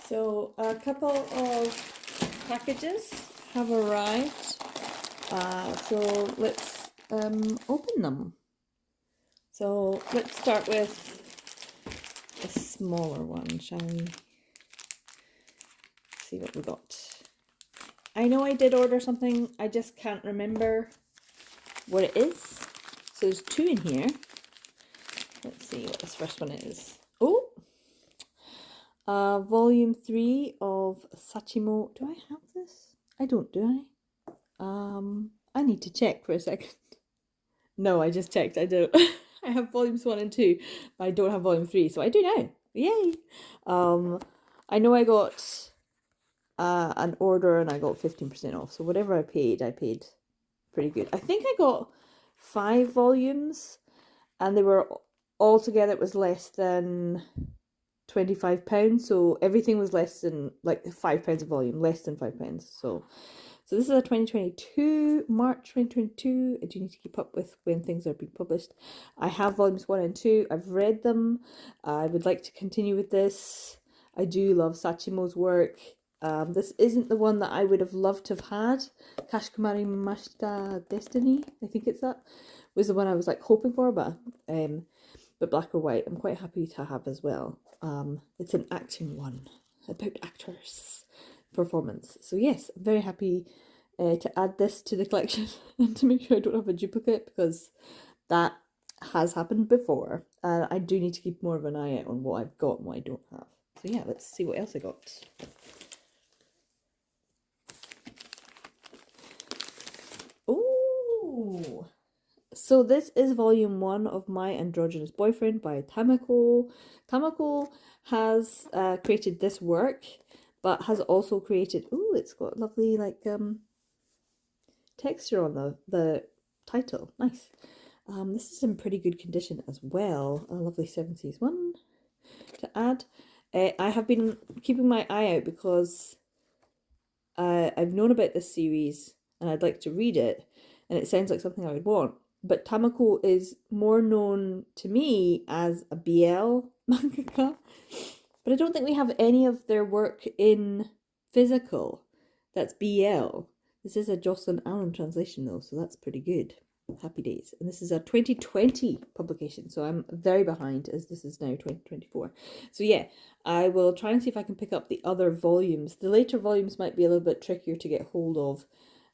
So a couple of packages have arrived. So let's open them. So let's start with a smaller one, shall we? See what we got. I know I did order something, I just can't remember what it is. So there's two in here. Let's see what this first one is. Oh! Volume 3 of Sachimo. Do I have this? I don't, do I? I need to check for a second. No, I just checked. I don't. I have volumes 1 and 2, but I don't have volume 3, so I do now. Yay! I know I got an order and I got 15% off. So whatever I paid pretty good. I think I got 5 volumes, and they were all together. It was less than £25, so everything was less than like £5 a volume, less than £5. So this is a 2022, March 2022. I do need to keep up with when things are being published. I have volumes 1 and 2. I've read them. I would like to continue with this. I do love Sachimo's work. This isn't the one that I would have loved to have had. Kashimari Mashita Destiny, I think it's that, was the one I was like hoping for, but black or white I'm quite happy to have as well. It's an acting one about actors performance. So yes, I'm very happy to add this to the collection and to make sure I don't have a duplicate, because that has happened before. I do need to keep more of an eye out on what I've got and what I don't have. So yeah, let's see what else I got. Oh, so this is volume 1 of My Androgynous Boyfriend by Tamako. Tamako has created this work, but has also created, ooh, it's got lovely like texture on the title. Nice. This is in pretty good condition as well. A lovely 70s one to add. I have been keeping my eye out because I've known about this series and I'd like to read it, and it sounds like something I would want. But Tamako is more known to me as a BL mangaka, but I don't think we have any of their work in physical that's BL. This is a Jocelyn Allen translation though, so that's pretty good. Happy days. And this is a 2020 publication, so I'm very behind as this is now 2024. So yeah, I will try and see if I can pick up the other volumes. The later volumes might be a little bit trickier to get hold of,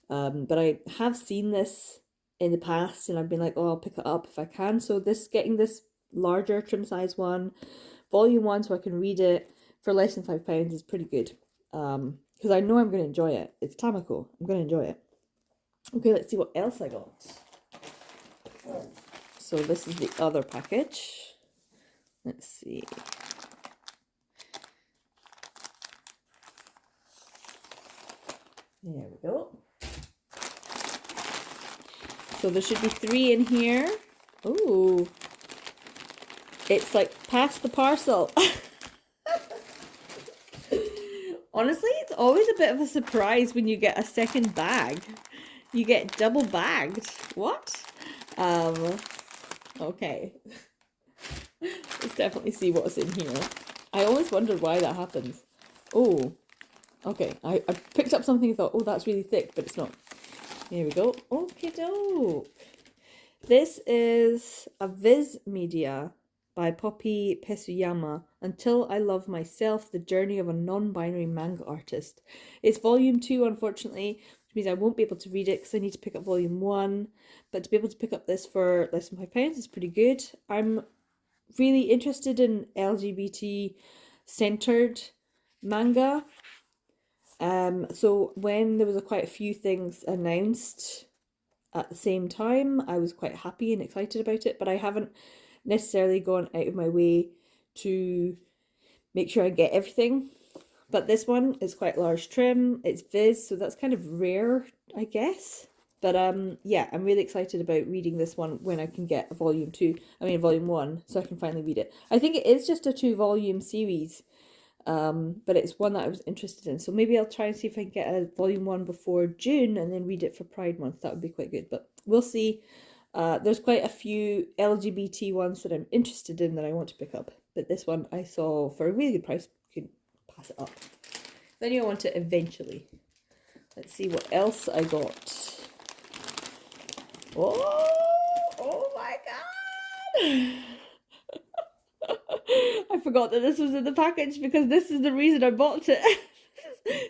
but I have seen this in the past and I've been like, oh, I'll pick it up if I can. So getting this larger trim size one, volume 1, so I can read it for less than £5 is pretty good, because I know I'm going to enjoy it. It's Tamako. I'm going to enjoy it. Okay, let's see what else I got. So this is the other package. Let's see. There we go. So there should be 3 in here. Ooh. It's like past the parcel. Honestly, it's always a bit of a surprise when you get a second bag. You get double bagged. What? Okay. Let's definitely see what's in here. I always wondered why that happens. Oh, okay. I picked up something and thought, oh, that's really thick, but it's not. Here we go. Okie doke. This is a Viz Media by Poppy Pesuyama, Until I Love Myself, The Journey of a Non-Binary Manga Artist. It's volume 2, unfortunately, which means I won't be able to read it because I need to pick up volume 1. But to be able to pick up this for less than £5 is pretty good. I'm really interested in LGBT-centered manga. So when there was quite a few things announced at the same time, I was quite happy and excited about it, but I haven't necessarily gone out of my way to make sure I get everything. But this one is quite large trim. It's Viz, so that's kind of rare, I guess. But yeah, I'm really excited about reading this one when I can get a volume 1, so I can finally read it. I think it is just a 2-volume series, but it's one that I was interested in. So maybe I'll try and see if I can get a volume 1 before June and then read it for Pride Month. That would be quite good, but we'll see. There's quite a few LGBT ones that I'm interested in that I want to pick up, but this one I saw for a really good price. You can pass it up. Then you want it eventually. Let's see what else I got. Oh my god! I forgot that this was in the package because this is the reason I bought it.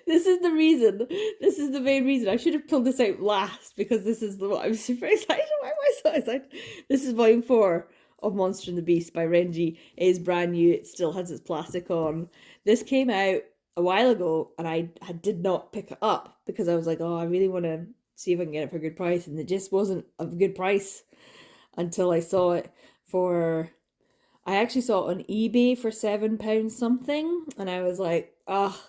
This is the reason. This is the main reason. I should have pulled this out last because this is what I'm super excited. Why am I so excited? This is volume 4 of Monster and the Beast by Renji. It is brand new. It still has its plastic on. This came out a while ago and I did not pick it up because I was like, oh, I really want to see if I can get it for a good price. And it just wasn't a good price until I saw it for... I actually saw it on eBay for £7 something. And I was like, ah...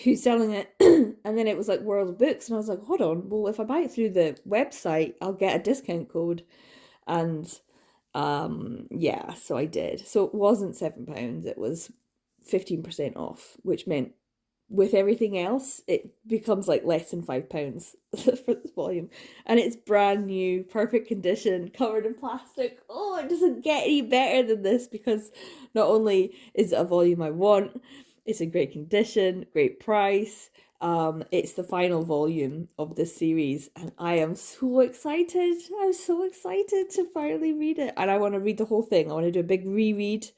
who's selling it? And then it was like World Books, and I was like, hold on, well, if I buy it through the website, I'll get a discount code. And yeah, so I did. So it wasn't £7, it was 15% off, which meant with everything else it becomes like less than £5 for this volume. And it's brand new, perfect condition, covered in plastic. Oh, it doesn't get any better than this, because not only is it a volume I want, it's in great condition, great price. It's the final volume of this series, and I am so excited. I'm so excited to finally read it, and I want to read the whole thing. I want to do a big reread,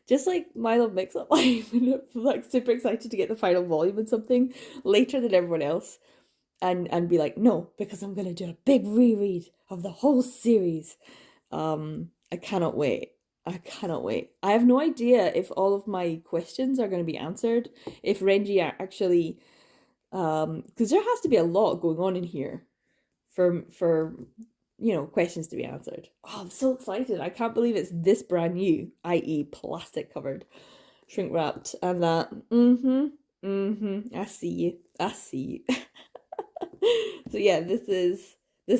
just like My Love Mix-Up Life. I'm like super excited to get the final volume and something later than everyone else, and be like, no, because I'm gonna do a big reread of the whole series. I cannot wait. I cannot wait. I have no idea if all of my questions are going to be answered. If Renji actually, because there has to be a lot going on in here for questions to be answered. Oh, I'm so excited. I can't believe it's this brand new, i.e. plastic covered, shrink wrapped, and that. I see you. So yeah, this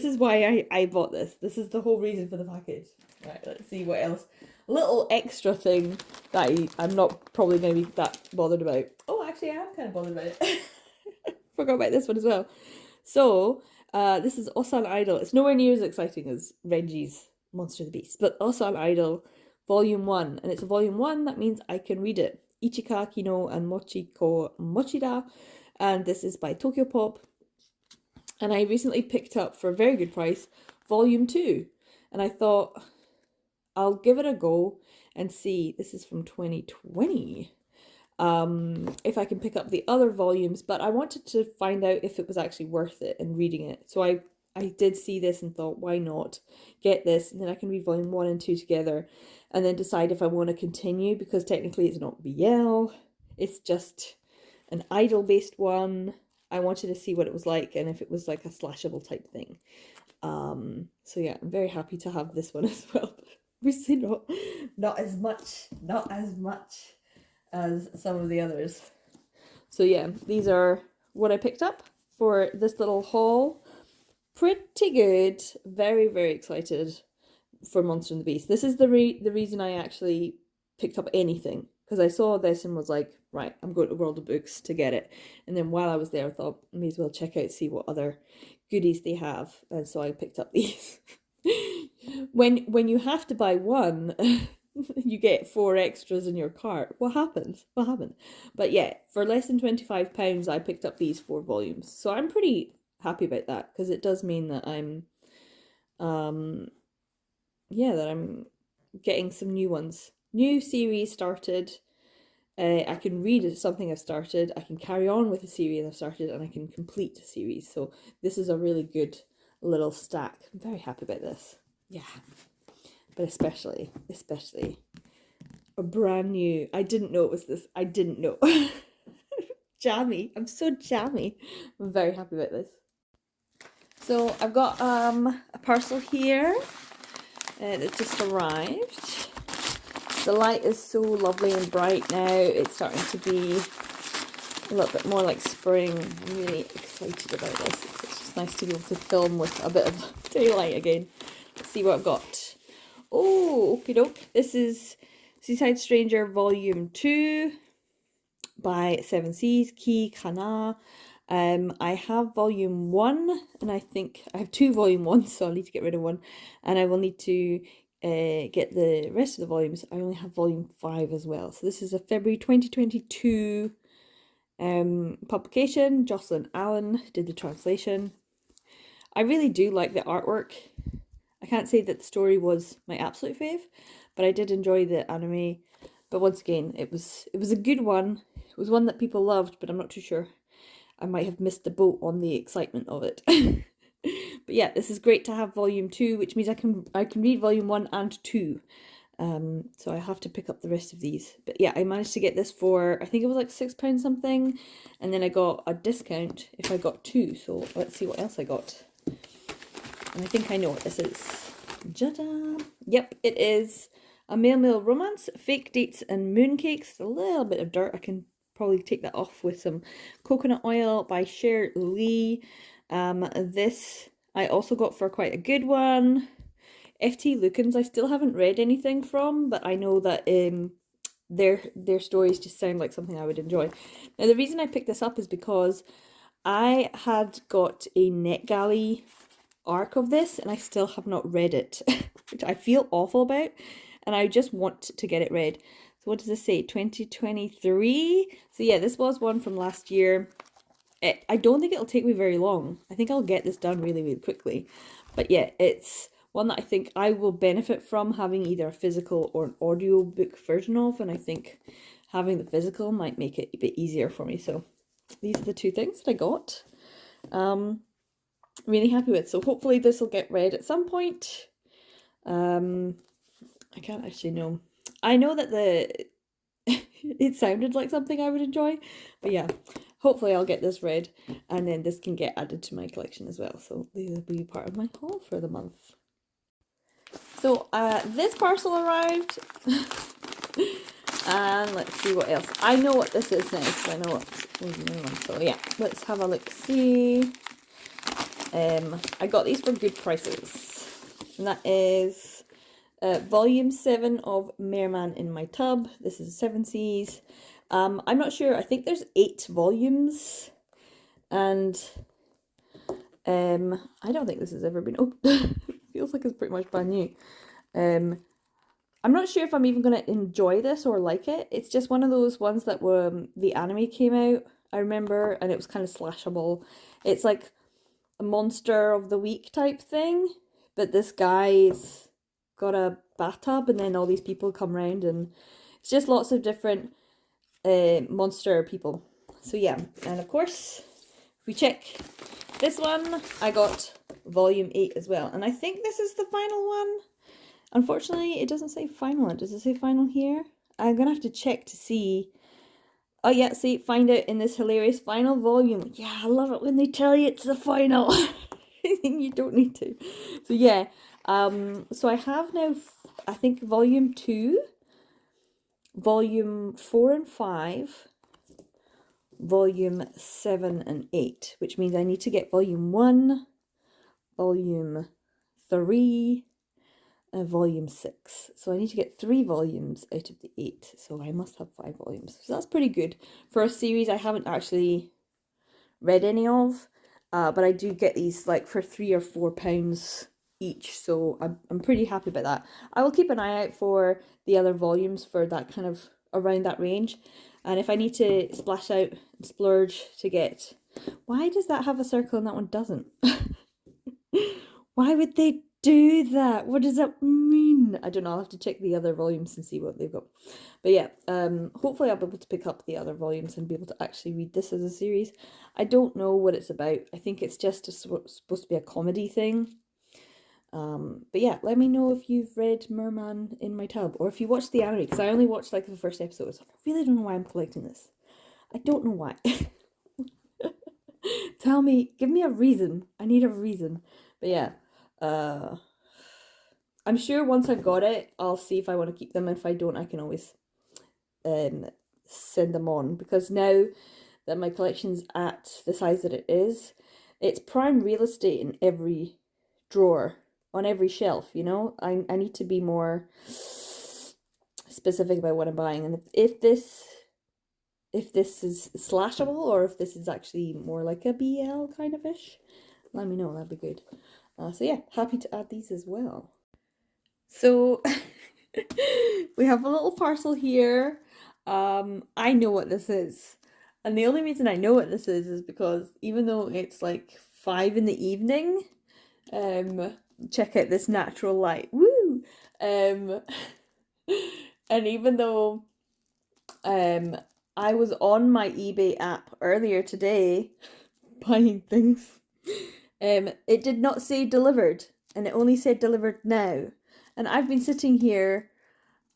is why I bought this. This is the whole reason for the package. Right, let's see what else. Little extra thing that I'm not probably going to be that bothered about. Oh, actually, I am kind of bothered about it. Forgot about this one as well. So, this is Osan Idol. It's nowhere near as exciting as Renji's Monster of the Beast, but Osan Idol Volume 1. And it's a Volume 1, that means I can read it. Ichika, Kino, and Mochiko Mochida. And this is by Tokyo Pop. And I recently picked up, for a very good price, Volume 2. And I thought, I'll give it a go and see. This is from 2020. If I can pick up the other volumes, but I wanted to find out if it was actually worth it and reading it. So I did see this and thought, why not get this? And then I can read volume 1 and 2 together and then decide if I want to continue, because technically it's not BL. It's just an idol-based one. I wanted to see what it was like and if it was like a slashable type thing. So yeah, I'm very happy to have this one as well. Obviously not as much as some of the others. So yeah, these are what I picked up for this little haul. Pretty good. Very, very excited for Monster and the Beast. This is the reason I actually picked up anything, because I saw this and was like, right, I'm going to World of Books to get it. And then while I was there, I thought, may as well check out, see what other goodies they have. And so I picked up these. When you have to buy one, you get 4 extras in your cart. What happened? But yeah, for less than £25, I picked up these 4 volumes. So I'm pretty happy about that, because it does mean that I'm getting some new ones. New series started. I can read something I've started, I can carry on with a series I've started, and I can complete a series. So this is a really good little stack. I'm very happy about this. Yeah. But especially a brand new, I didn't know it was this. I didn't know. Jammy. I'm so jammy. I'm very happy about this. So I've got a parcel here that just arrived. The light is so lovely and bright now. It's starting to be a little bit more like spring. I'm really excited about this. It's just nice to be able to film with a bit of daylight again. Let's see what I've got. Oh, okie doke. This is Seaside Stranger Volume 2 by 7 Seas, Ki Kana. I have Volume 1, and I think I have 2 Volume 1s, so I'll need to get rid of one. And I will need to get the rest of the volumes. I only have Volume 5 as well. So this is a February 2022 Publication, Jocelyn Allen did the translation. I really do like the artwork. I can't say that the story was my absolute fave, but I did enjoy the anime. But once again, it was a good one. It was one that people loved, but I'm not too sure. I might have missed the boat on the excitement of it. But yeah, this is great to have volume 2, which means I can read volume 1 and 2. So I have to pick up the rest of these. But yeah, I managed to get this for, I think it was like £6 something, and then I got a discount if I got 2. So let's see what else I got. And I think I know what this is. Ja-da! Yep, it is a male romance, fake dates and mooncakes. A little bit of dirt. I can probably take that off with some coconut oil by Cher Lee. This I also got for quite a good one. FT Lukens I still haven't read anything from, but I know that their stories just sound like something I would enjoy. Now the reason I picked this up is because I had got a NetGalley arc of this and I still have not read it, which I feel awful about, and I just want to get it read. So what does this say? 2023? So yeah, this was one from last year. I don't think it'll take me very long. I think I'll get this done really, really quickly. But yeah, it's one that I think I will benefit from having either a physical or an audiobook version of, and I think having the physical might make it a bit easier for me. So these are the two things that I got. Really happy with. So hopefully this will get read at some point. I can't actually know. I know that it sounded like something I would enjoy, but yeah, hopefully I'll get this read, and then this can get added to my collection as well. So these will be part of my haul for the month. So this parcel arrived, and let's see what else. I know what this is now, so I know what was the new one. So yeah, let's have a look. See. I got these for good prices, and that is volume 7 of Merman in My Tub. This is 7 Seas. I'm not sure. I think there's 8 volumes, and I don't think this has ever been opened. Feels like it's pretty much brand new. I'm not sure if I'm even going to enjoy this or like it. It's just one of those ones that the anime came out, I remember, and it was kind of slashable. It's like a monster of the week type thing, but this guy's got a bathtub and then all these people come around, and it's just lots of different monster people. So yeah, and of course, if we check this one, I got volume 8 as well, and I think this is the final one. Unfortunately, it doesn't say final. Does it say final here? I'm gonna have to check to see. Oh yeah, see, find out in this hilarious final volume. Yeah, I love it when they tell you it's the final. You don't need to. So yeah, so I have now, I think, volume 2, volume 4 and 5, volume 7 and 8, which means I need to get volume 1, volume 3, and volume 6. So I need to get 3 volumes out of the 8. So I must have 5 volumes. So that's pretty good for a series I haven't actually read any of. But I do get these like for £3 or £4 each. So I'm pretty happy about that. I will keep an eye out for the other volumes for that kind of around that range. And if I need to splash out and splurge to get... Why does that have a circle and that one doesn't? Why would they do that? What does that mean? I don't know. I'll have to check the other volumes and see what they've got. But yeah, hopefully I'll be able to pick up the other volumes and be able to actually read this as a series. I don't know what it's about. I think it's just supposed to be a comedy thing. But yeah, let me know if you've read Merman in My Tub, or if you watched the anime, because I only watched like the first episode. So I really don't know why I'm collecting this. I don't know why. Tell me, give me a reason. I need a reason. But yeah, I'm sure once I've got it, I'll see if I want to keep them. If I don't, I can always send them on, because now that my collection's at the size that it is, it's prime real estate in every drawer, on every shelf, you know? I need to be more specific about what I'm buying, and if this is slashable, or if this is actually more like a BL kind of ish, let me know. That'd be good. So yeah, happy to add these as well. So we have a little parcel here. I know what this is. And the only reason I know what this is because even though it's like 5 in the evening, um, check out this natural light. Woo! Um, and even though um I was on my eBay app earlier today buying things, it did not say delivered, and it only said delivered now. And I've been sitting here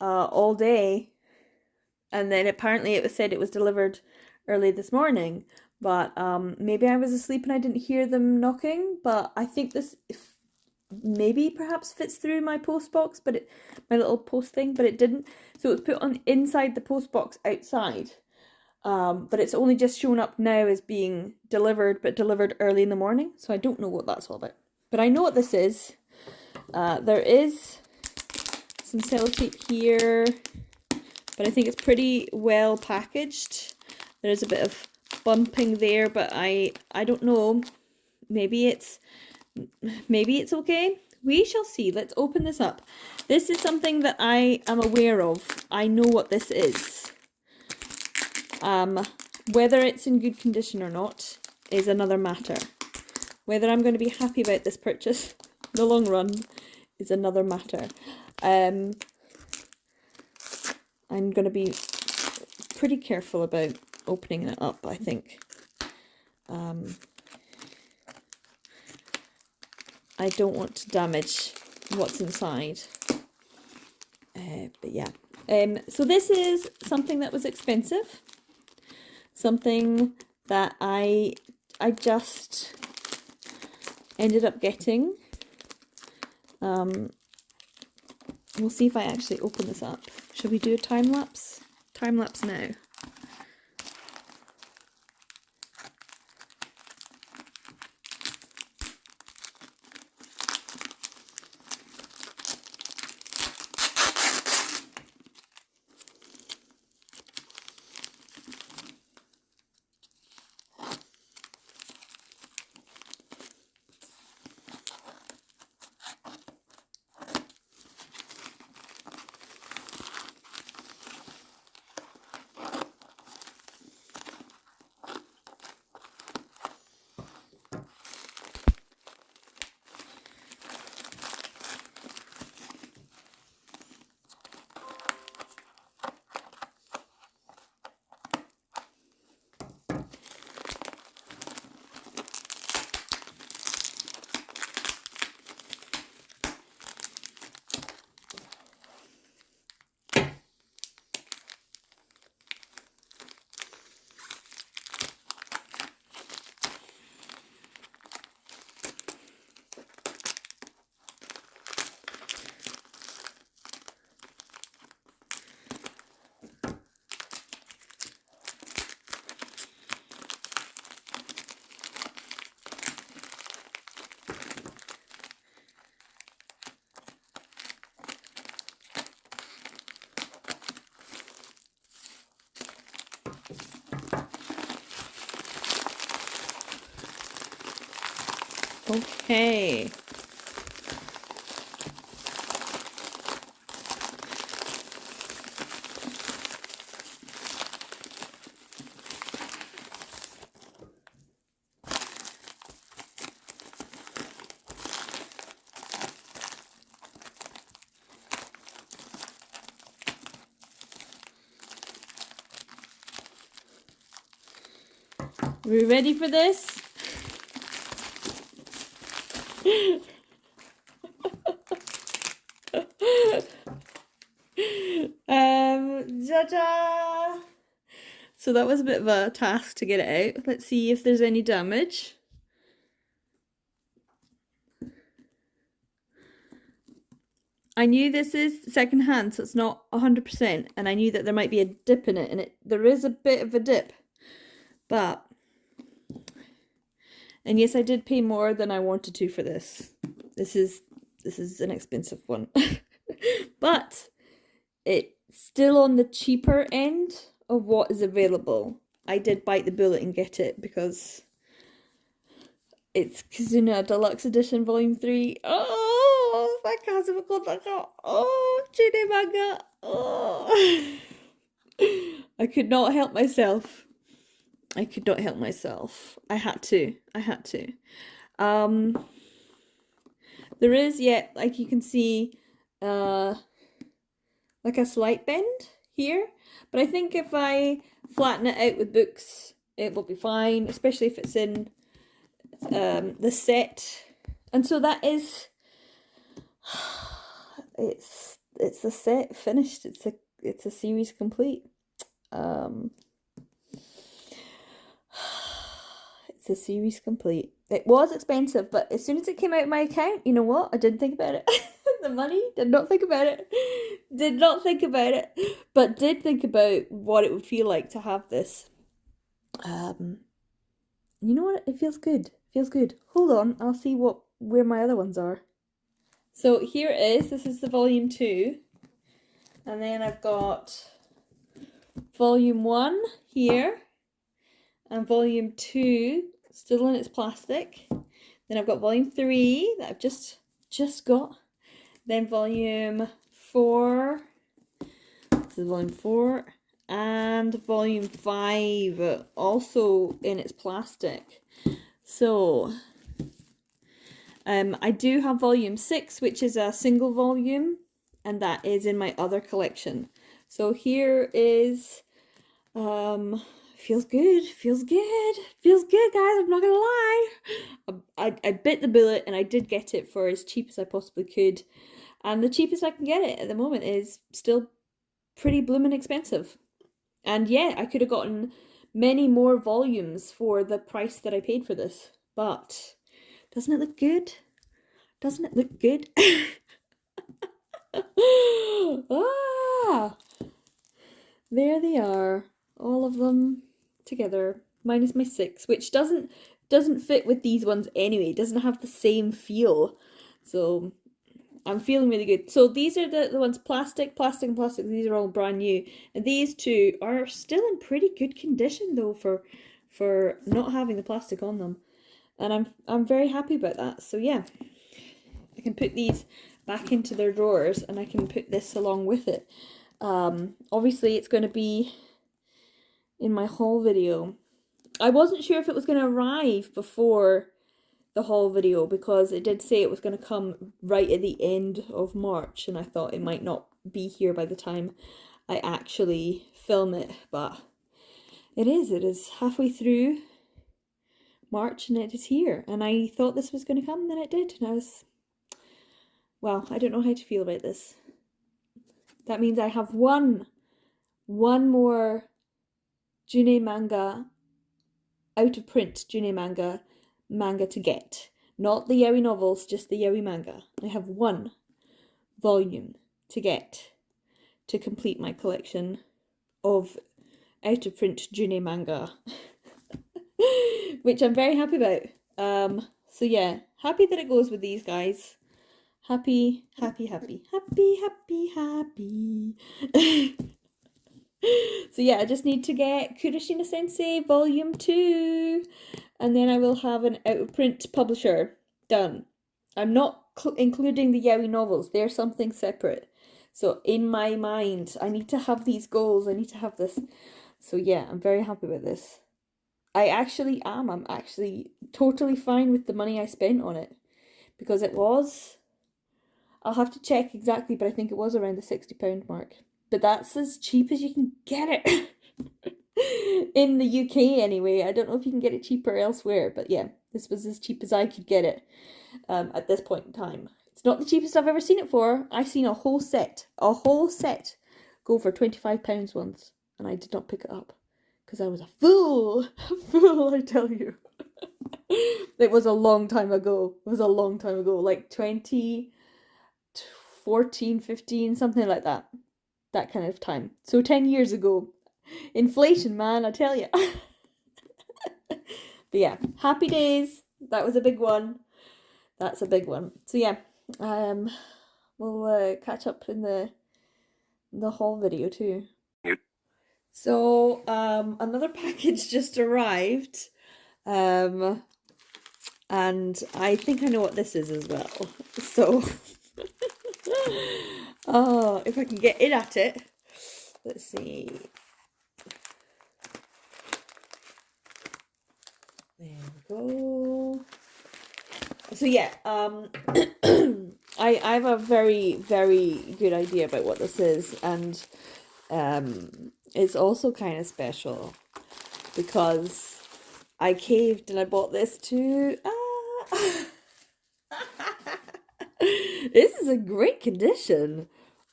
all day, and then apparently it said it was delivered early this morning. But maybe I was asleep and I didn't hear them knocking. But I think this maybe perhaps fits through my post box, but my little post thing, but it didn't. So it's put on inside the post box outside. But it's only just shown up now as being delivered, but delivered early in the morning. So I don't know what that's all about. But I know what this is. There is some sellotape here, but I think it's pretty well packaged. There is a bit of bumping there, but I don't know. Maybe it's okay. We shall see. Let's open this up. This is something that I am aware of. I know what this is. Whether it's in good condition or not is another matter. Whether I'm going to be happy about this purchase in the long run is another matter. I'm going to be pretty careful about opening it up, I think. I don't want to damage what's inside. But yeah. So this is something that was expensive. Something that I just ended up getting. We'll see if I actually open this up. Shall we do a time lapse? Time lapse now. Okay. Are we ready for this? Ta-da! So that was a bit of a task to get it out. Let's see if there's any damage. I knew this is secondhand, so it's not 100%, and I knew that there might be a dip in it, and there is a bit of a dip. But, and yes, I did pay more than I wanted to for this. This is an expensive one. But it's still on the cheaper end of what is available. I did bite the bullet and get it because it's Kizuna Deluxe Edition Volume 3. Oh, Chine Manga. Oh. I could not help myself. I could not help myself. I had to. Um, there is, yeah, like you can see, like a slight bend here. But I think if I flatten it out with books, it will be fine, especially if it's in the set. And so that is, it's a set finished. It's a series complete. It's a series complete. It was expensive, but as soon as it came out of my account, you know what? I didn't think about it. The money, did not think about it. Did not think about it. But did think about what it would feel like to have this. You know what? It feels good. Feels good. Hold on, I'll see where my other ones are. So here it is. This is the volume 2. And then I've got volume 1 here. And volume 2 still in its plastic. Then I've got volume 3 that I've just got. Then volume 4. This is volume 4. And volume 5 also in its plastic. So I do have volume 6, which is a single volume, and that is in my other collection. So here is feels good, guys, I'm not gonna lie. I bit the bullet and I did get it for as cheap as I possibly could. And the cheapest I can get it at the moment is still pretty blooming expensive. And yeah, I could have gotten many more volumes for the price that I paid for this. But doesn't it look good? Doesn't it look good? Ah, there they are, all of them together, minus my 6, which doesn't fit with these ones anyway. It doesn't have the same feel. So I'm feeling really good. So these are the ones, plastic, and plastic. These are all brand new. And these two are still in pretty good condition though for not having the plastic on them. And I'm very happy about that. So yeah, I can put these back into their drawers and I can put this along with it. Obviously it's going to be in my haul video. I wasn't sure if it was going to arrive before the haul video because it did say it was going to come right at the end of March, and I thought it might not be here by the time I actually film it, but it is halfway through March and it is here, and I thought this was going to come and then it did, and I was, well, I don't know how to feel about this. That means I have one more June manga, out of print June manga to get. Not the yaoi novels, just the yaoi manga. I have one volume to get to complete my collection of out of print June manga. Which I'm very happy about. So yeah, happy that it goes with these guys. Happy. So yeah, I just need to get Kurashina Sensei Volume 2. And then I will have an out-of-print publisher done. I'm not including the yaoi novels. They're something separate. So in my mind, I need to have these goals. I need to have this. So yeah, I'm very happy with this. I actually am. I'm actually totally fine with the money I spent on it. Because it was... I'll have to check exactly, but I think it was around the £60 mark. But that's as cheap as you can get it. In the UK anyway. I don't know if you can get it cheaper elsewhere, but yeah, this was as cheap as I could get it at this point in time. It's not the cheapest I've ever seen it for. I seen a whole set go for £25 once, and I did not pick it up because I was a fool. I tell you. It was a long time ago. Like 2014, 15, something like that. That kind of time. So 10 years ago. Inflation, man, I tell you. But yeah, happy days. That was a big one. That's a big one. So yeah, we'll catch up in the haul video too. So another package just arrived, and I think I know what this is as well. So, oh, if I can get in at it. Let's see. go. So yeah, I have a very, very good idea about what this is, and it's also kind of special because I caved and I bought this too. Ah. This is a great condition.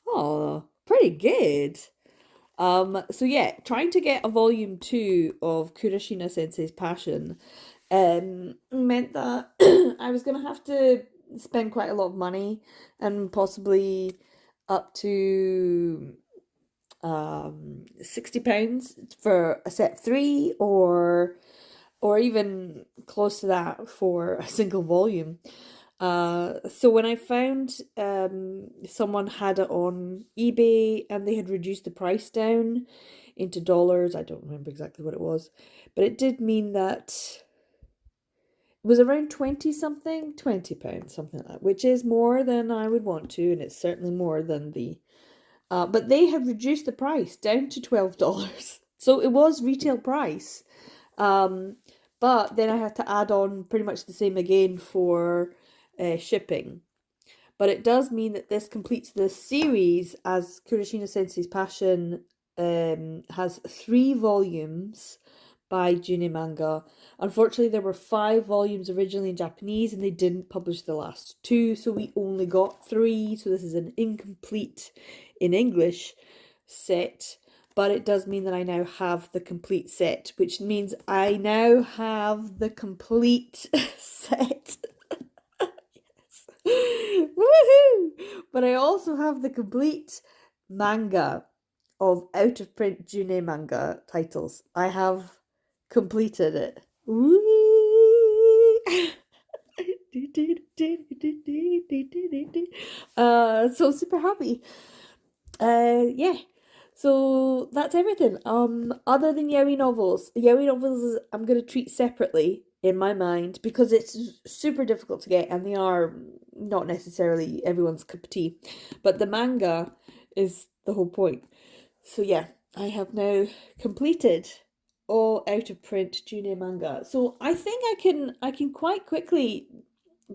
Oh, pretty good. So yeah, trying to get a volume 2 of Kurashina Sensei's Passion meant that I was gonna have to spend quite a lot of money, and possibly up to £60 for a set 3, or even close to that for a single volume. So when I found someone had it on eBay and they had reduced the price down into dollars, I don't remember exactly what it was, but it did mean that it was around 20 something, £20, something like that, which is more than I would want to, and it's certainly more than the but they had reduced the price down to $12. So it was retail price. But then I had to add on pretty much the same again for shipping. But it does mean that this completes the series, as Kurashina Sensei's Passion has 3 volumes by June Manga. Unfortunately, there were 5 volumes originally in Japanese and they didn't publish the last 2, so we only got 3. So this is an incomplete in English set. But it does mean that I now have the complete set, which means I now have the complete set. Yes. Woohoo! But I also have the complete manga of out of print June Manga titles. I have completed it. Woo! So super happy. Yeah. So that's everything. Other than yaoi novels I'm gonna treat separately in my mind because it's super difficult to get and they are not necessarily everyone's cup of tea. But the manga is the whole point. So yeah, I have now completed all out of print June manga. So I think I can quite quickly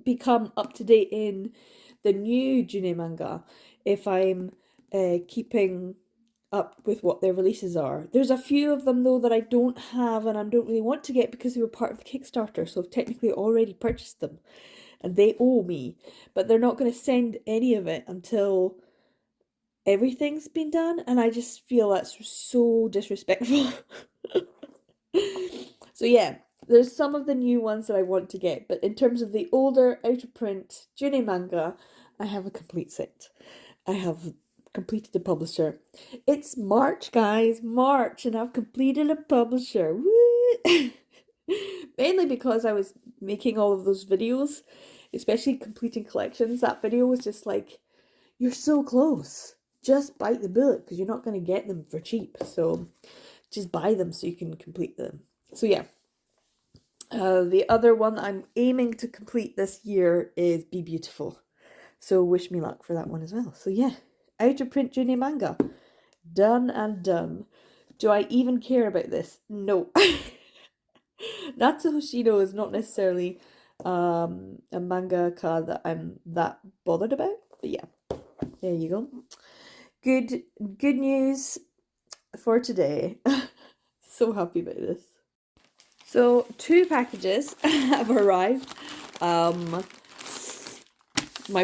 become up to date in the new June manga if I'm keeping up with what their releases are. There's a few of them though that I don't have and I don't really want to get because they were part of the Kickstarter, so I've technically already purchased them and they owe me, but they're not going to send any of it until everything's been done, and I just feel that's so disrespectful. So yeah, there's some of the new ones that I want to get, but in terms of the older out of print June manga, I have a complete set. I have completed the publisher. It's March, guys, March, and I've completed a publisher. Woo! Mainly because I was making all of those videos, especially completing collections. That video was just like, you're so close. Just bite the bullet because you're not going to get them for cheap. So just buy them so you can complete them. So yeah. The other one I'm aiming to complete this year is Be Beautiful. So wish me luck for that one as well. So yeah, out of print June manga. Done and done. Do I even care about this? No. Natsu Hoshino is not necessarily a mangaka that I'm that bothered about. But yeah, there you go. Good news for today. So happy about this. So 2 packages have arrived. My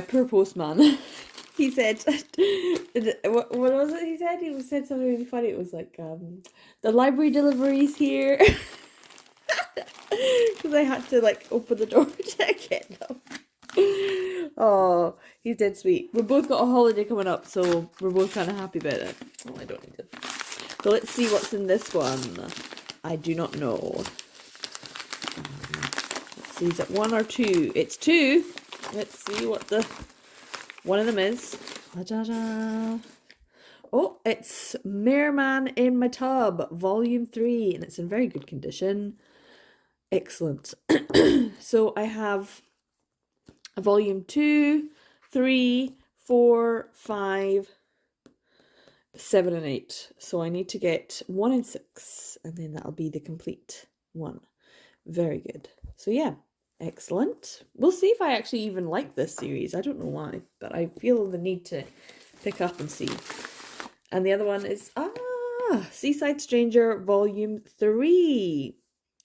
poor postman. He said, what was it he said? He said something really funny. It was like, the library delivery's here. Because I had to like open the door to get them. Oh, he's dead sweet. We've both got a holiday coming up, so we're both kind of happy about it. Oh, I don't need it. So let's see what's in this one. I do not know. Let's see, is it 1 or 2? It's 2. Let's see what the one of them is. Da-da-da. Oh, it's Merman in My Tub, Volume 3, and it's in very good condition. Excellent. So I have a Volume 2, 3, 4, 5, 7 and 8. So I need to get 1 and 6, and then that'll be the complete one. Very good. So yeah, excellent. We'll see if I actually even like this series. I don't know why, but I feel the need to pick up and see. And the other one is Seaside Stranger Volume 3.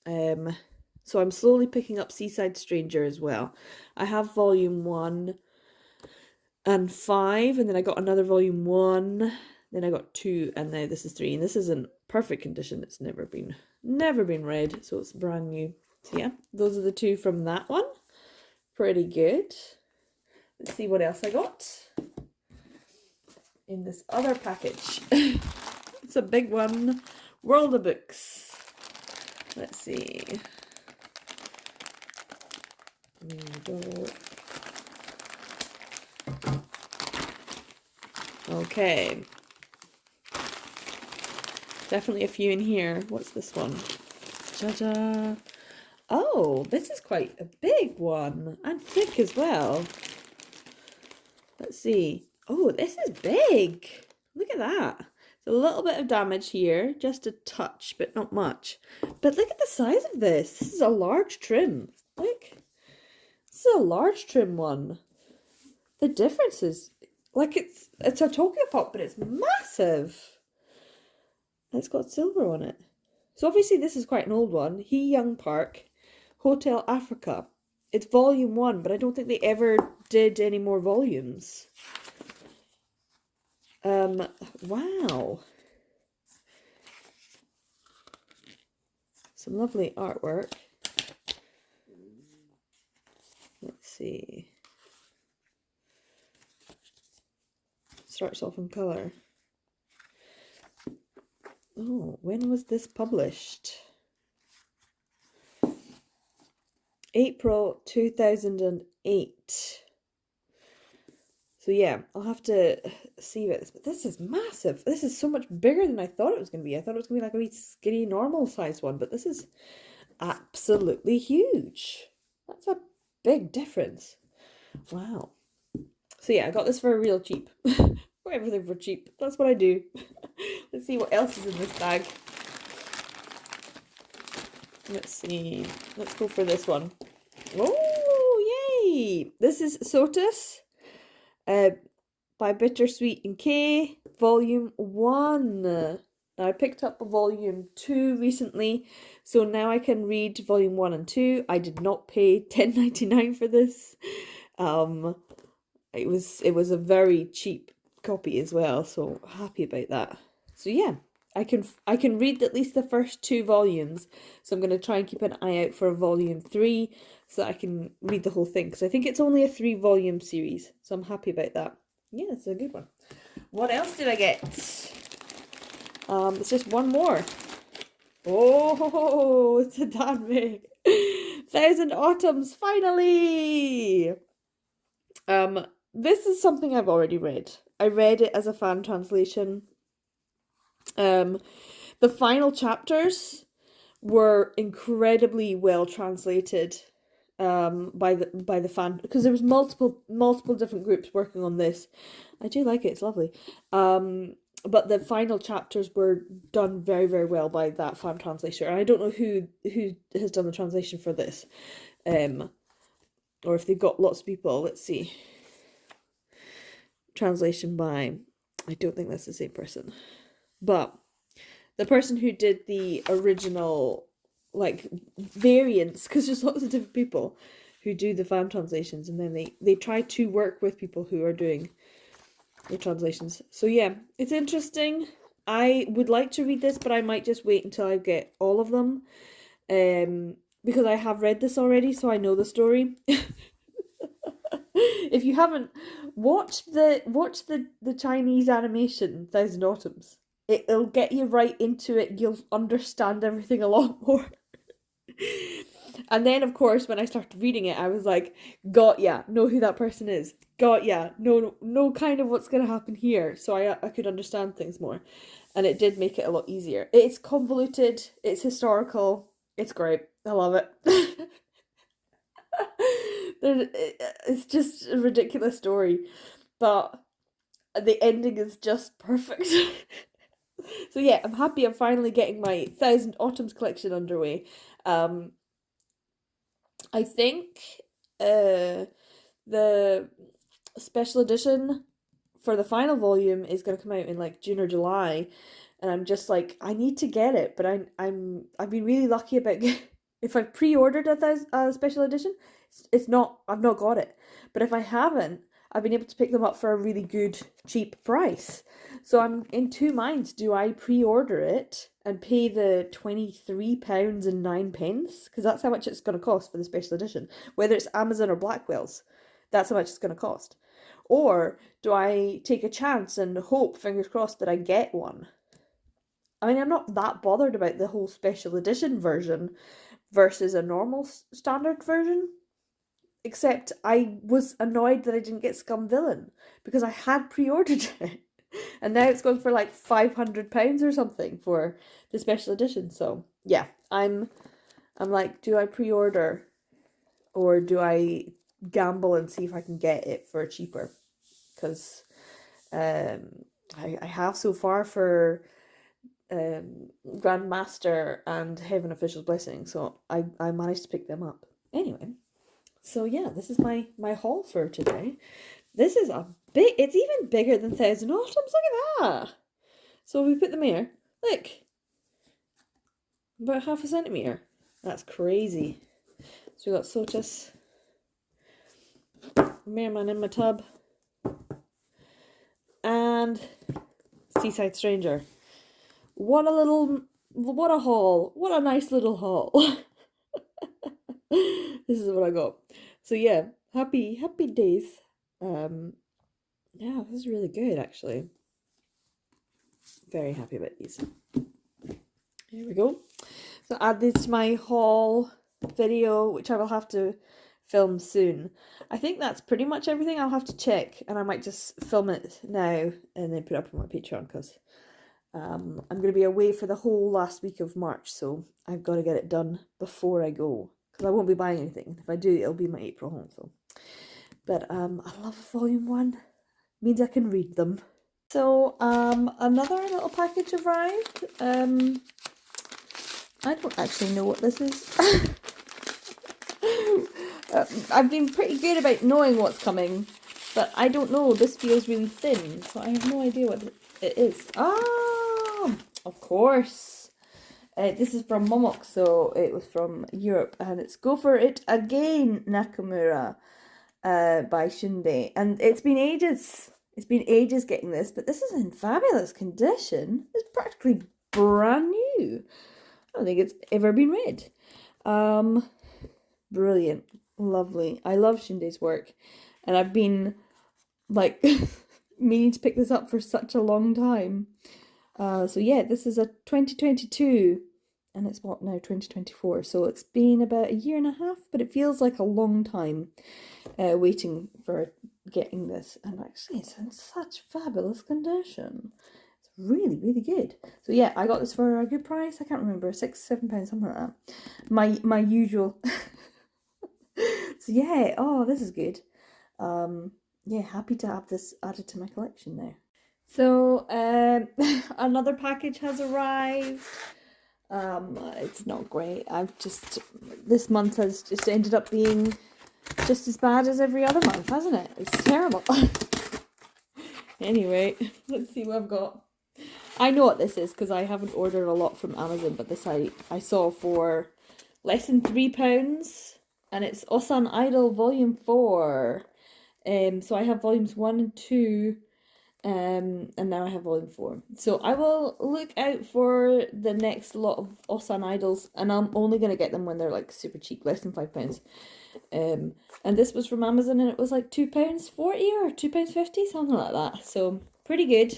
So I'm slowly picking up Seaside Stranger as well. I have Volume 1 and 5, and then I got another Volume 1, then I got 2, and now this is 3. And this is in perfect condition. It's never been read, so it's brand new. So yeah, those are the two from that one. Pretty good. Let's see what else I got in this other package. It's a big one. World of Books. Let's see. There we go. Okay. Definitely a few in here. What's this one? Ta-da! Oh, this is quite a big one. And thick as well. Let's see. Oh, this is big. Look at that. It's a little bit of damage here. Just a touch, but not much. But look at the size of this. This is a large trim. Look. This is a large trim one. The difference is... like it's a Tokyopop, but it's massive. It's got silver on it. So obviously this is quite an old one. He Young Park, Hotel Africa. It's volume 1, but I don't think they ever did any more volumes. Wow. Some lovely artwork. Let's see. Starts off in colour. Oh, when was this published? April 2008. So yeah, I'll have to see about this. But this is massive. This is so much bigger than I thought it was going to be. I thought it was going to be like a wee skinny normal size one, but this is absolutely huge. That's a big difference. Wow. So yeah, I got this for real cheap. Got everything for cheap. That's what I do. Let's see what else is in this bag. Let's see. Let's go for this one. Oh, yay! This is Sotus by Bittersweet and K, Volume 1. Now, I picked up Volume 2 recently, so now I can read Volume 1 and 2. I did not pay $10.99 for this. It was a very cheap copy as well, so happy about that. So yeah, I can read at least the first 2 volumes, so I'm going to try and keep an eye out for Volume 3 so that I can read the whole thing, because I think it's only a 3-volume series, so I'm happy about that. Yeah, it's a good one. What else did I get? It's just one more. Oh, it's a Danme. 1000 Autumns, finally! This is something I've already read. I read it as a fan translation. The final chapters were incredibly well translated by the fan, because there was multiple different groups working on this. I do like it, it's lovely. But the final chapters were done very, very well by that fan translator. And I don't know who has done the translation for this. Or if they've got lots of people. Let's see. Translation by, I don't think that's the same person. But the person who did the original, like, variants, because there's lots of different people who do the fan translations, and then they try to work with people who are doing the translations. So yeah, it's interesting. I would like to read this, but I might just wait until I get all of them, because I have read this already, so I know the story. If you haven't, watch the Chinese animation 1000 Autumns. It'll get you right into it. You'll understand everything a lot more. And then, of course, when I started reading it, I was like, got ya, know who that person is. Got ya, know kind of what's going to happen here. So I could understand things more. And it did make it a lot easier. It's convoluted, it's historical, it's great. I love it. It's just a ridiculous story. But the ending is just perfect. So yeah, I'm happy I'm finally getting my 1000 Autumns collection underway. I think the special edition for the final volume is going to come out in like June or July, and I'm just like, I need to get it, but I've been really lucky about if I've pre-ordered a special edition, it's not, I've not got it, but if I haven't, I've been able to pick them up for a really good cheap price. So I'm in two minds. Do I pre-order it and pay the £23.09, because that's how much it's going to cost for the special edition, whether it's Amazon or Blackwell's, that's how much it's going to cost. Or do I take a chance and hope, fingers crossed, that I get one? I mean, I'm not that bothered about the whole special edition version versus a normal standard version. Except I was annoyed that I didn't get Scum Villain because I had pre-ordered it. And now it's going for like £500 or something for the special edition. So yeah, I'm like, do I pre-order or do I gamble and see if I can get it for cheaper? Because I have so far for Grandmaster and Heaven Official's Blessing, so I managed to pick them up. Anyway, so yeah, this is my haul for today. This is a big, it's even bigger than Thousand Autumns, look at that! So we put them here, look, about half a centimetre. That's crazy. So we got Sotus, Merman in my tub, and Seaside Stranger. What a haul. What a nice little haul. This is what I got. So yeah, happy days. Yeah, this is really good actually. Very happy about these. Here we go. So add this to my haul video, which I will have to film soon. I think that's pretty much everything. I'll have to check, and I might just film it now and then put it up on my Patreon, because I'm going to be away for the whole last week of March, so I've got to get it done before I go, because I won't be buying anything. If I do, it'll be my April haul. So, but I love Volume 1. It means I can read them. So another little package arrived. I don't actually know what this is. I've been pretty good about knowing what's coming, but I don't know. This feels really thin, so I have no idea what it is. Ah, of course. This is from Momok, so it was from Europe, and it's Go For It Again, Nakamura, by Shunde. And it's been ages. It's been ages getting this, but this is in fabulous condition. It's practically brand new. I don't think it's ever been read. Brilliant. Lovely. I love Shunde's work, and I've been like meaning to pick this up for such a long time. So yeah, this is a 2022, and it's what now, 2024, so it's been about a year and a half, but it feels like a long time waiting for getting this, and actually it's in such fabulous condition. It's really, really good. So yeah, I got this for a good price. I can't remember, £6-7, something like that. My usual. So yeah, oh, this is good. Yeah, happy to have this added to my collection now. So another package has arrived. It's not great. This month has just ended up being just as bad as every other month, hasn't it? It's terrible. Anyway, let's see what I've got. I know what this is because I haven't ordered a lot from Amazon, but this I saw for less than £3, and it's Osan Idol Volume 4. So I have volumes 1 and 2, and now I have volume 4. So I will look out for the next lot of Osan Idols, and I'm only going to get them when they're like super cheap, less than £5. And this was from Amazon, and it was like £2.40 or £2.50, something like that. So pretty good.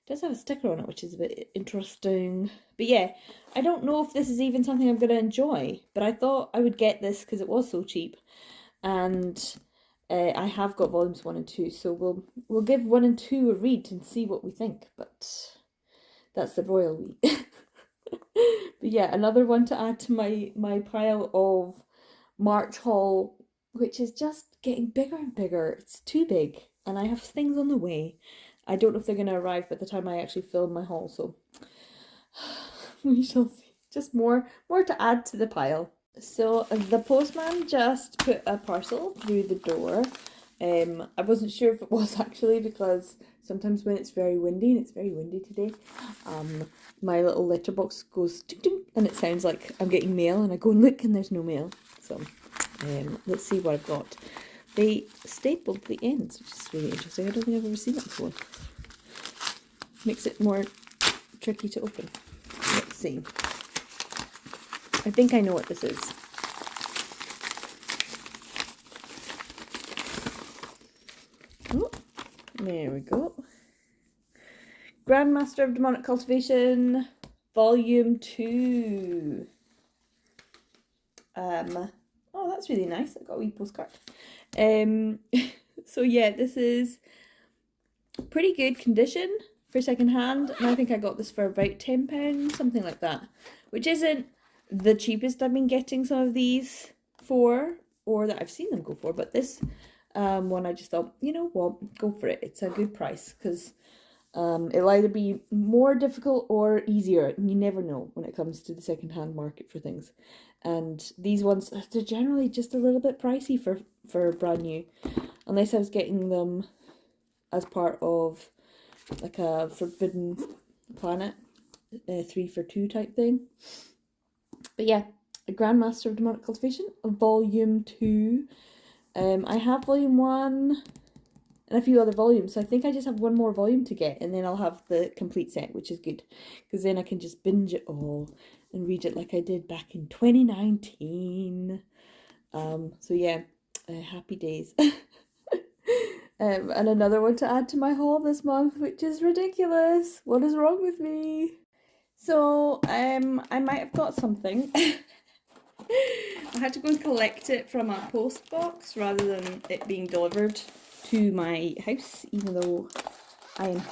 It does have a sticker on it, which is a bit interesting. But yeah, I don't know if this is even something I'm going to enjoy, but I thought I would get this because it was so cheap. And I have got volumes 1 and 2, so we'll give 1 and 2 a read and see what we think. But that's the royal we. But yeah, another one to add to my pile of March haul, which is just getting bigger and bigger. It's too big, and I have things on the way. I don't know if they're going to arrive by the time I actually film my haul, so we shall see. Just more to add to the pile. So the postman just put a parcel through the door. I wasn't sure if it was actually, because sometimes when it's very windy, and it's very windy today, my little letterbox goes ding ding, and it sounds like I'm getting mail, and I go and look and there's no mail. So let's see what I've got. They stapled the ends, which is really interesting. I don't think I've ever seen that before. Makes it more tricky to open. Let's see. I think I know what this is. Oh, there we go. Grandmaster of Demonic Cultivation, Volume 2. Oh, that's really nice. I got a wee postcard. So yeah, this is pretty good condition for second hand, and I think I got this for about £10, something like that, which isn't the cheapest I've been getting some of these for, or that I've seen them go for, but this one I just thought, you know what, go for it. It's a good price, because it'll either be more difficult or easier. You never know when it comes to the second-hand market for things. And these ones, they're generally just a little bit pricey for brand new. Unless I was getting them as part of like a Forbidden Planet 3 for 2 type thing. But yeah, a Grandmaster of Demonic Cultivation, Volume 2. I have Volume 1 and a few other volumes, so I think I just have one more volume to get, and then I'll have the complete set, which is good, because then I can just binge it all and read it like I did back in 2019. So yeah, happy days. And another one to add to my haul this month, which is ridiculous. What is wrong with me? So I might have got something. I had to go and collect it from a post box rather than it being delivered to my house, even though I am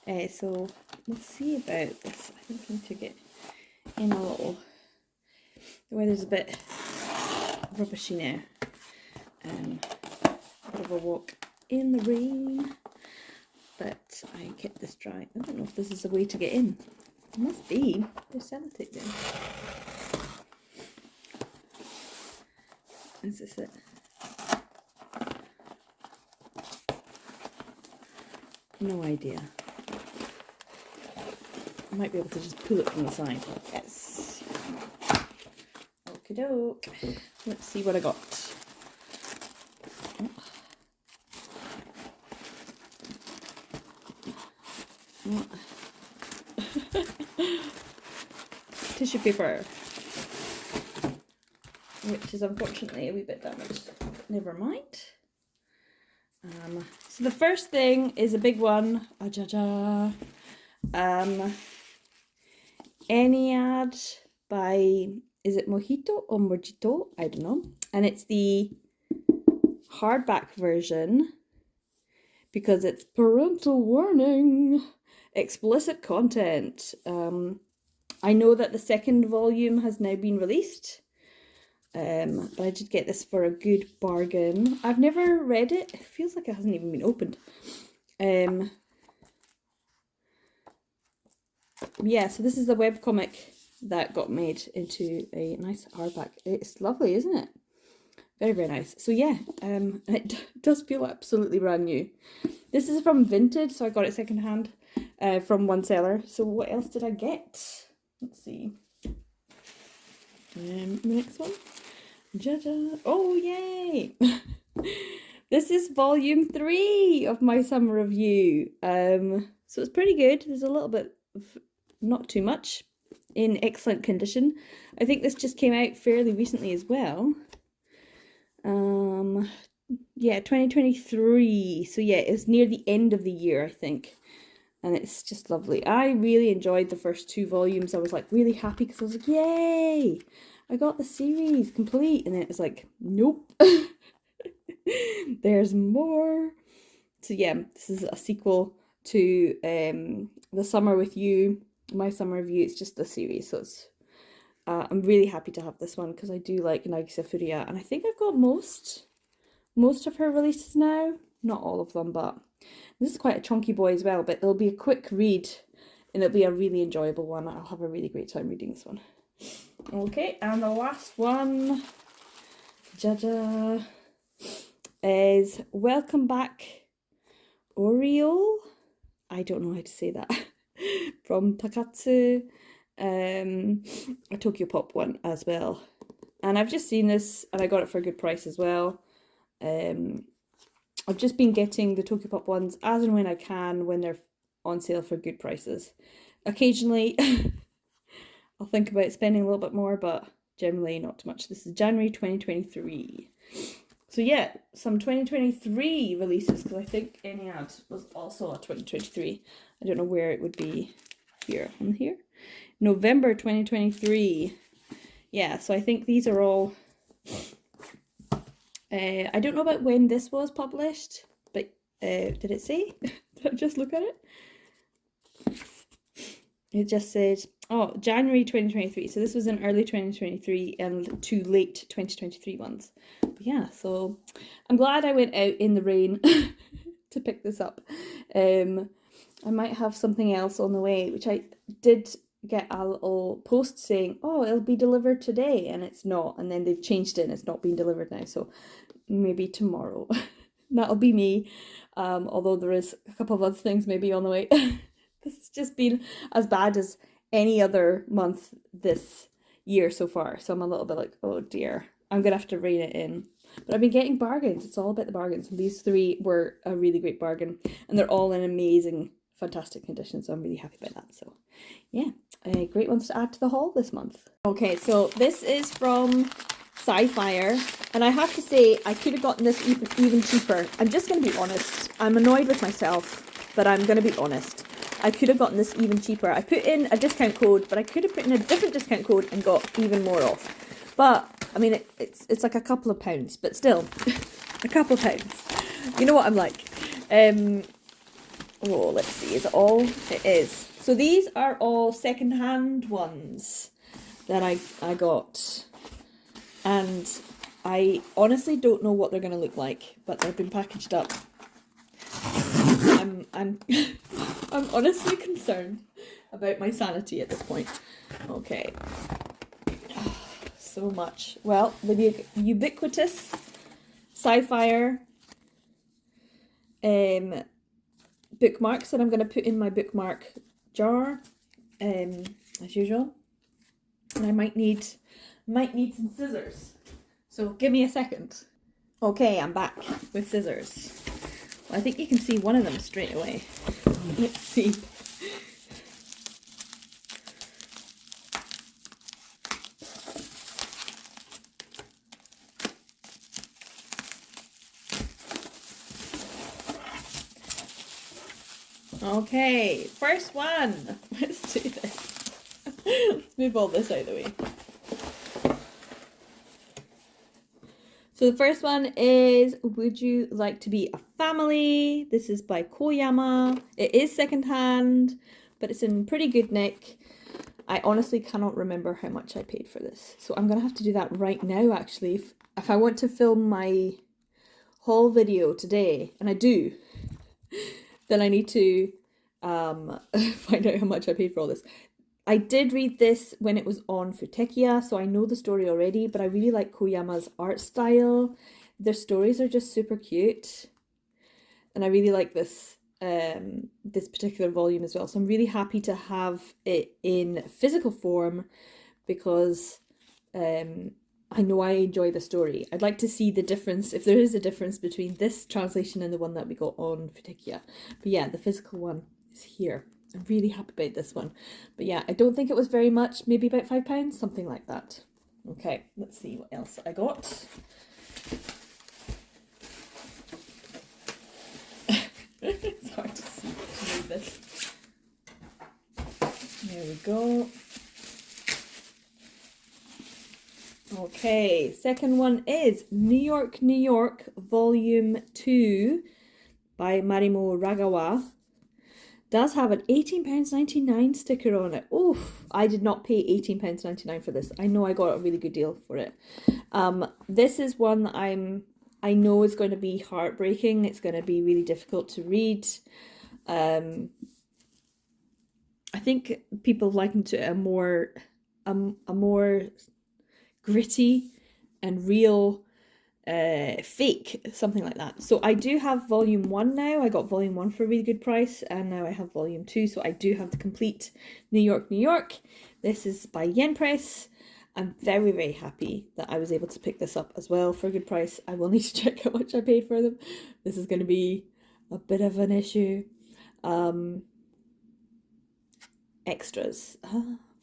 here. So let's see about this. I think I need to get in a little. The weather's a bit rubbishy now. A bit of a walk in the rain, but I kept this dry. I don't know if this is a way to get in. It must be. There's sellotape there. Is this it? No idea. I might be able to just pull it from the side. Yes. Okie doke. Let's see what I got. Oh. Tissue paper, which is unfortunately a wee bit damaged. Never mind. So the first thing is a big one. Ennead by, is it Mojito or Mojito? I don't know. And it's the hardback version, because it's parental warning, explicit content. I know that the second volume has now been released, but I did get this for a good bargain. I've never read it. It feels like it hasn't even been opened. Yeah, so this is the webcomic that got made into a nice hardback. It's lovely, isn't it? Very, very nice. So yeah, it does feel absolutely brand new. This is from Vinted, so I got it secondhand from one seller. So what else did I get? Let's see. The next one. Oh, yay! This is volume 3 of my summer review. So it's pretty good. There's a little bit of, not too much, in excellent condition. I think this just came out fairly recently as well. Yeah, 2023. So yeah, it's near the end of the year, I think. And it's just lovely. I really enjoyed the first 2 volumes. I was like really happy because I was like, yay! I got the series complete. And then it was like, nope. There's more. So yeah, this is a sequel to The Summer With You, my summer review. It's just the series. So it's I'm really happy to have this one because I do like Nagisa Furuya, and I think I've got most of her releases now. Not all of them, but this is quite a chunky boy as well, but it'll be a quick read and it'll be a really enjoyable one. I'll have a really great time reading this one. Okay, and the last one, Jaja, is Welcome Back Oreo. I don't know how to say that. From Takatsu. A Tokyo Pop one as well. And I've just seen this and I got it for a good price as well. I've just been getting the Tokyo Pop ones as and when I can when they're on sale for good prices. Occasionally, I'll think about spending a little bit more, but generally not too much. This is January 2023. So yeah, some 2023 releases, because I think Ennead was also a 2023. I don't know where it would be here. On here? November 2023. Yeah, so I think these are all... I don't know about when this was published, but did it say? Did I just look at it? It just says, oh, January 2023. So this was in early 2023 and two late 2023 ones. But yeah, so I'm glad I went out in the rain to pick this up. I might have something else on the way, which I did get a little post saying, oh, it'll be delivered today, and it's not. And then they've changed it and it's not being delivered now. So maybe tomorrow. That'll be me. Although there is a couple of other things maybe on the way. This has just been as bad as any other month this year so far. So I'm a little bit like, oh dear, I'm going to have to rein it in. But I've been getting bargains. It's all about the bargains. And these three were a really great bargain. And they're all in amazing, fantastic condition. So I'm really happy about that. So yeah, great ones to add to the haul this month. Okay, so this is from Sci-Fire. And I have to say, I could have gotten this even cheaper. I'm just going to be honest. I'm annoyed with myself, but I'm going to be honest. I could have gotten this even cheaper. I put in a discount code, but I could have put in a different discount code and got even more off. But, I mean, it's like a couple of pounds, but still, a couple of pounds. You know what I'm like. Oh, let's see, is it all? It is. So these are all second-hand ones that I got. And I honestly don't know what they're going to look like, but they've been packaged up. I'm I'm honestly concerned about my sanity at this point. Okay. So much. Well, the ubiquitous Sci-Fire bookmarks that I'm going to put in my bookmark jar, as usual. And I might need some scissors. So give me a second. Okay, I'm back with scissors. Well, I think you can see one of them straight away. Let's see. Okay, first one. Let's do this. Let's move all this out of the way. So the first one is, Would You Like to Be a Family? This is by Koyama. It is secondhand, but it's in pretty good nick. I honestly cannot remember how much I paid for this. So I'm going to have to do that right now, actually. If I want to film my haul video today, and I do, then I need to find out how much I paid for all this. I did read this when it was on Futekia, so I know the story already, but I really like Koyama's art style. Their stories are just super cute. And I really like this this particular volume as well. So I'm really happy to have it in physical form because I know I enjoy the story. I'd like to see the difference, if there is a difference between this translation and the one that we got on Futekia. But yeah, the physical one is here. I'm really happy about this one. But yeah, I don't think it was very much, maybe about £5, something like that. Okay, let's see what else I got. It's hard to see read this. There we go. Okay, second one is New York, New York, Volume 2 by Marimo Ragawa. Does have an £18.99 sticker on it. Oof, I did not pay £18.99 for this. I know I got a really good deal for it. This is one that I know is going to be heartbreaking. It's going to be really difficult to read. I think people liken to a more a more gritty and real fake, something like that. So I do have volume 1 now. I got volume 1 for a really good price, and now I have volume 2, so I do have the complete New York, New York. This is by Yen Press. I'm very, very happy that I was able to pick this up as well for a good price. I will need to check how much I paid for them. This is going to be a bit of an issue. Extras.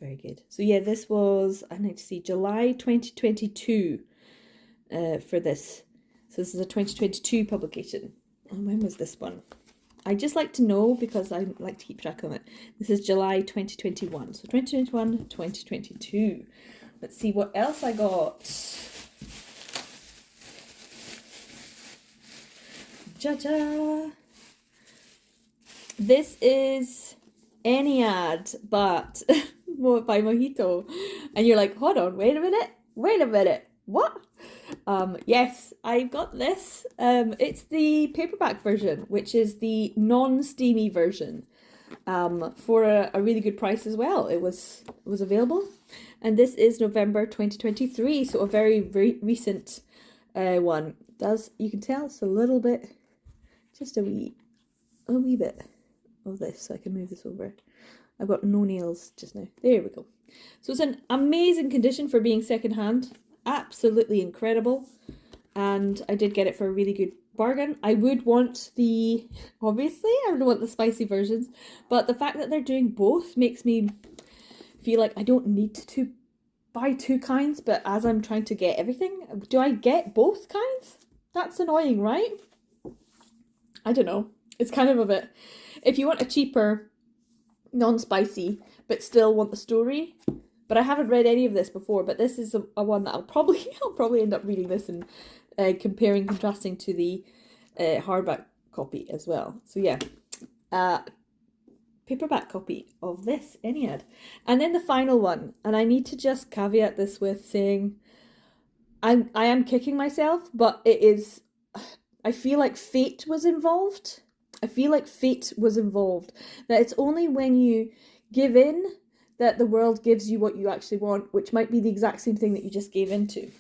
Very good. So yeah, this was, I need to see, July 2022 for this. So this is a 2022 publication. And when was this one? I just like to know because I like to keep track of it. This is July 2021. So 2021, 2022. Let's see what else I got. Ja-ja! This is Ennead, but by Mojito. And you're like, hold on, wait a minute, what? Yes, I got this. It's the paperback version, which is the non-steamy version, for a really good price as well. It was available, and this is November 2023, so a very recent one. You can tell it's a little bit, just a wee bit of this, so I can move this over. I've got no nails just now. There we go. So it's an amazing condition for being secondhand. Absolutely incredible. And I did get it for a really good bargain. I would want obviously, I would want the spicy versions, but the fact that they're doing both makes me feel like I don't need to buy two kinds, but as I'm trying to get everything, do I get both kinds? That's annoying, right? I don't know. It's kind of a bit, if you want a cheaper, non-spicy, but still want the story. But I haven't read any of this before, but this is a one that I'll probably end up reading this and contrasting to the hardback copy as well. So yeah, paperback copy of this Ennead. And then the final one, and I need to just caveat this with saying I am kicking myself, but it is, I feel like fate was involved. That it's only when you give in that the world gives you what you actually want, which might be the exact same thing that you just gave into.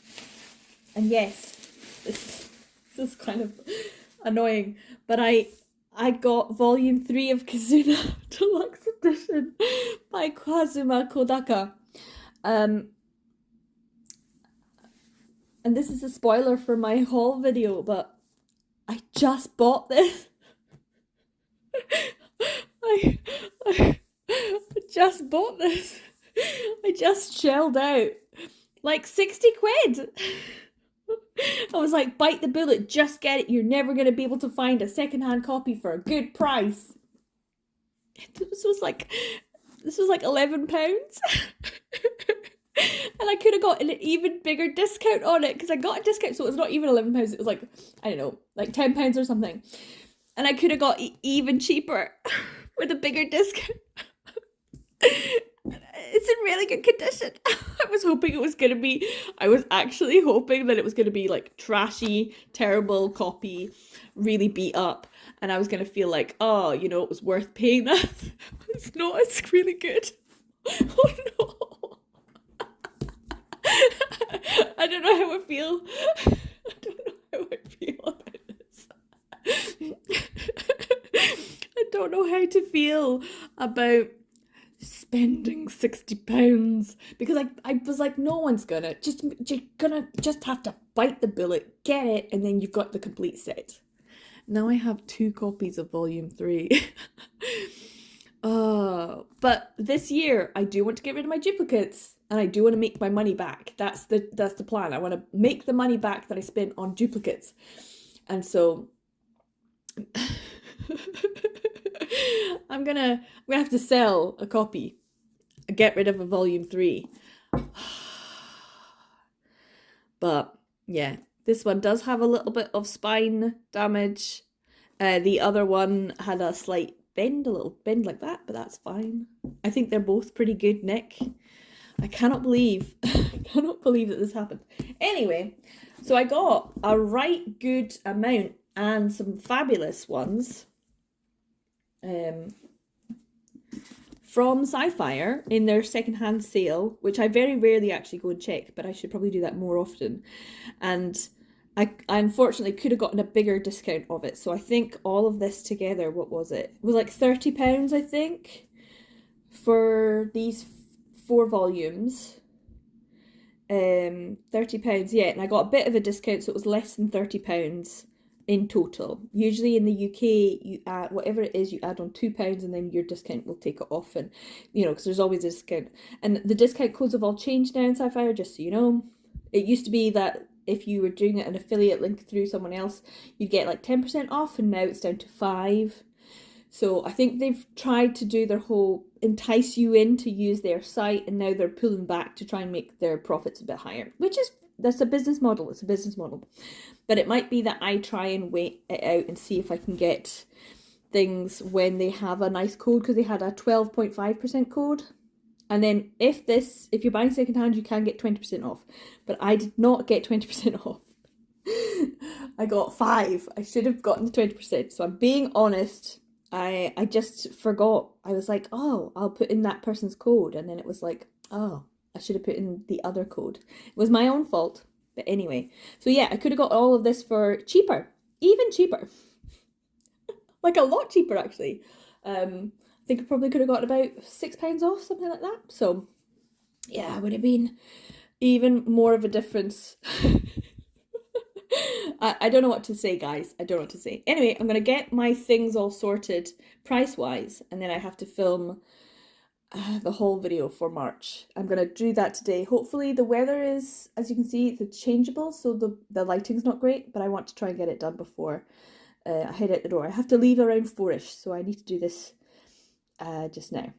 And yes, this is kind of annoying, but I got volume 3 of Kazuna Deluxe Edition by Kazuma Kodaka. And this is a spoiler for my haul video, but I just bought this. I just bought this. I just shelled out like 60 quid. I was like, bite the bullet, just get it. You're never going to be able to find a secondhand copy for a good price. This was like £11. And I could have got an even bigger discount on it because I got a discount, so it was not even £11. It was like, I don't know, like £10 or something. And I could have got even cheaper with a bigger discount. It's in really good condition. I was actually hoping that it was going to be like trashy, terrible copy, really beat up. And I was going to feel like, oh, you know, it was worth paying that. It's not, it's really good. Oh no. I don't know how I feel. About this. I don't know how to feel about spending £60 because I was like, no one's gonna, you're gonna just have to bite the bullet, get it, and then you've got the complete set. Now I have 2 copies of volume 3. But this year I do want to get rid of my duplicates and I do want to make my money back. That's the plan. I want to make the money back that I spent on duplicates. And so I'm gonna have to sell a copy, get rid of a volume 3. But yeah, this one does have a little bit of spine damage. The other one had a slight bend, a little bend like that, but that's fine. I think they're both pretty good, Nick. I cannot believe that this happened. Anyway, so I got a right good amount and some fabulous ones from Sci-Fire in their secondhand sale, which I very rarely actually go and check, but I should probably do that more often. And I unfortunately could have gotten a bigger discount of it. So I think all of this together, what was it? It was like £30, I think, for these 4 volumes. £30, yeah, and I got a bit of a discount, so it was less than £30 in total. Usually in the UK, you add whatever it is, you add on £2, and then your discount will take it off, and because there's always a discount. And the discount codes have all changed now in Sci-Fi, just so you know. It used to be that if you were doing an affiliate link through someone else, you'd get like 10% off, and now it's down to 5. So I think they've tried to do their whole entice you in to use their site, and now they're pulling back to try and make their profits a bit higher, that's a business model. It's a business model. But it might be that I try and wait it out and see if I can get things when they have a nice code, because they had a 12.5% code. And then if you're buying secondhand, you can get 20% off. But I did not get 20% off. I got 5. I should have gotten the 20%. So I'm being honest. I just forgot. I was like, oh, I'll put in that person's code. And then it was like, oh, I should have put in the other code. It was my own fault. But anyway. So yeah, I could have got all of this for cheaper. Even cheaper. Like a lot cheaper, actually. I think I probably could have got about £6 off, something like that. So yeah, it would have been even more of a difference. I don't know what to say, guys. I don't know what to say. Anyway, I'm going to get my things all sorted price-wise, and then I have to film the whole video for March. I'm going to do that today. Hopefully the weather is, as you can see, it's changeable, so the lighting's not great, but I want to try and get it done before I head out the door. I have to leave around 4ish, so I need to do this just now.